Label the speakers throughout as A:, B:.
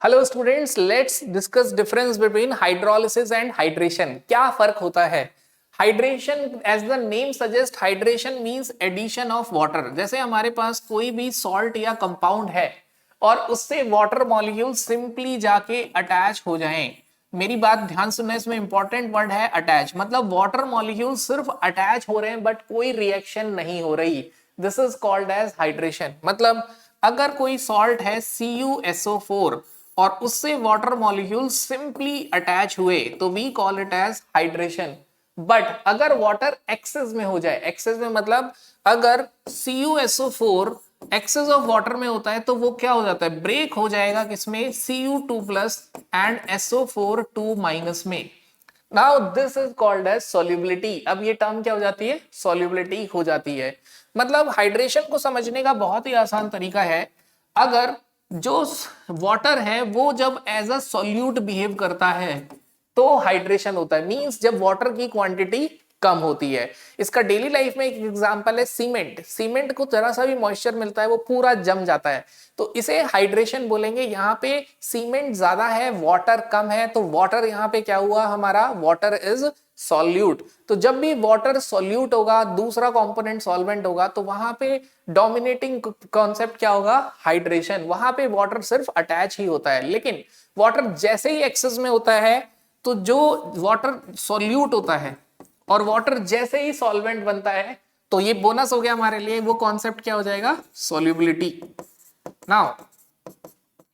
A: Hello students, let's discuss difference between hydrolysis and hydration. क्या फर्क होता है? Hydration, as the name suggest, hydration means addition of water. जैसे हमारे पास कोई भी सॉल्ट या कंपाउंड है और उससे वाटर मॉलिक्यूल सिंपली जाके अटैच हो जाएं। मेरी बात ध्यान सुनना, इसमें इंपॉर्टेंट वर्ड है अटैच। मतलब वाटर मॉलिक्यूल सिर्फ अटैच हो रहे हैं बट कोई रिएक्शन नहीं हो रही। This is called as hydration. मतलब अगर कोई सॉल्ट है CuSO4 और उससे वाटर मॉलिक्यूल सिंपली अटैच हुए तो we call it as hydration. But अगर वाटर एक्सेस में हो जाए, एक्सेस में मतलब अगर CuSO4 एक्सेस ऑफ वाटर में होता है तो वो क्या हो जाता है, ब्रेक हो जाएगा किसमें, Cu2+ एंड SO4 2- में। Now this is called as solubility. अब ये टर्म क्या हो जाती है, सॉल्युबिलिटी हो जाती है। मतलब हाइड्रेशन को समझने का बहुत ही आसान तरीका है, अगर जो वाटर है वो जब एज अ सॉल्यूट बिहेव करता है तो हाइड्रेशन होता है। मींस जब वाटर की क्वांटिटी कम होती है। इसका डेली लाइफ में एक एग्जांपल है सीमेंट। सीमेंट को जरा सा भी मॉइस्चर मिलता है वो पूरा जम जाता है, तो इसे हाइड्रेशन बोलेंगे। यहाँ पे सीमेंट ज्यादा है, वाटर कम है, तो वाटर यहाँ पे क्या हुआ, हमारा वाटर इज सॉल्यूट। तो जब भी वाटर सॉल्यूट होगा, दूसरा कंपोनेंट सॉल्वेंट होगा, तो वहां पे डोमिनेटिंग कॉन्सेप्ट क्या होगा, हाइड्रेशन। वहां पे वाटर सिर्फ अटैच ही होता है। लेकिन वाटर जैसे ही एक्सेस में होता है तो जो वाटर सॉल्यूट होता है और वाटर जैसे ही सॉल्वेंट बनता है, तो ये बोनस हो गया हमारे लिए। वो कॉन्सेप्ट क्या हो जाएगा, solubility. Now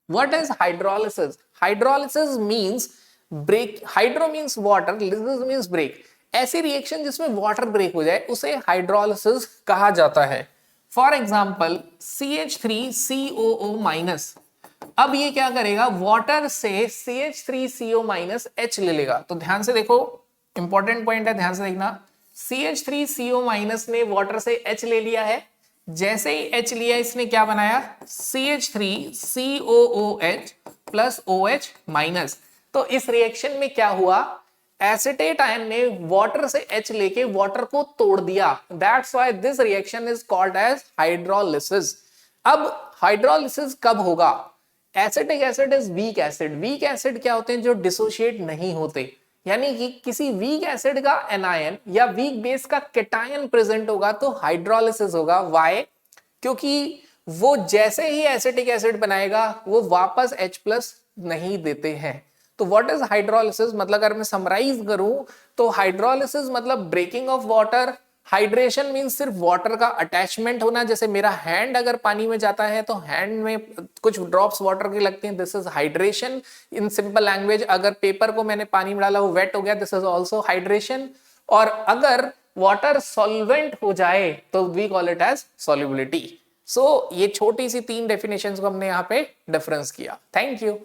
A: what is hydrolysis? Hydrolysis means break. Hydro means water, lysis means break. ऐसी रिएक्शन जिसमें वाटर ब्रेक हो जाए उसे हाइड्रोलिसिस कहा जाता है। For example CH3COO-। अब ये क्या करेगा, वाटर से CH3CO- H ले लेगा। तो ध्यान से देखो, इंपॉर्टेंट पॉइंट है, ध्यान से देखना। CH3CO- ने वाटर से H ले लिया है। जैसे ही H लिया इसने क्या बनाया, CH3COOH प्लस OH-। तो इस रिएक्शन में क्या हुआ, एसिटेट आयन ने वाटर से H लेके वाटर को तोड़ दिया। That's why this reaction is called as hydrolysis. अब हाइड्रोलिसिस कब होगा? Acetic acid is weak acid. Weak acid क्या होते हैं, जो डिसोशिएट नहीं होते। यानी कि किसी वीक एसिड का एनायन या वीक बेस का केटायन प्रेजेंट होगा तो हाइड्रोलिसिस होगा। व्हाई? क्योंकि वो जैसे ही एसिटिक एसिड बनाएगा वो वापस H+ नहीं देते हैं। तो व्हाट इज हाइड्रोलिसिस? मतलब अगर मैं समराइज करूं तो हाइड्रोलिसिस मतलब breaking of water. Hydration means सिर्फ वाटर का अटैचमेंट होना। जैसे मेरा हैंड अगर पानी में जाता है तो हैंड में कुछ ड्रॉप्स वाटर के लगते हैं, this is hydration. In simple language, अगर पेपर को मैंने पानी में डाला वो वेट हो गया, दिस इज ऑल्सो हाइड्रेशन। और अगर वाटर सॉल्वेंट हो जाए तो we call it as solubility. So ये छोटी सी 3 डेफिनेशंस को हमने यहाँ पे डिफरेंस किया। Thank you.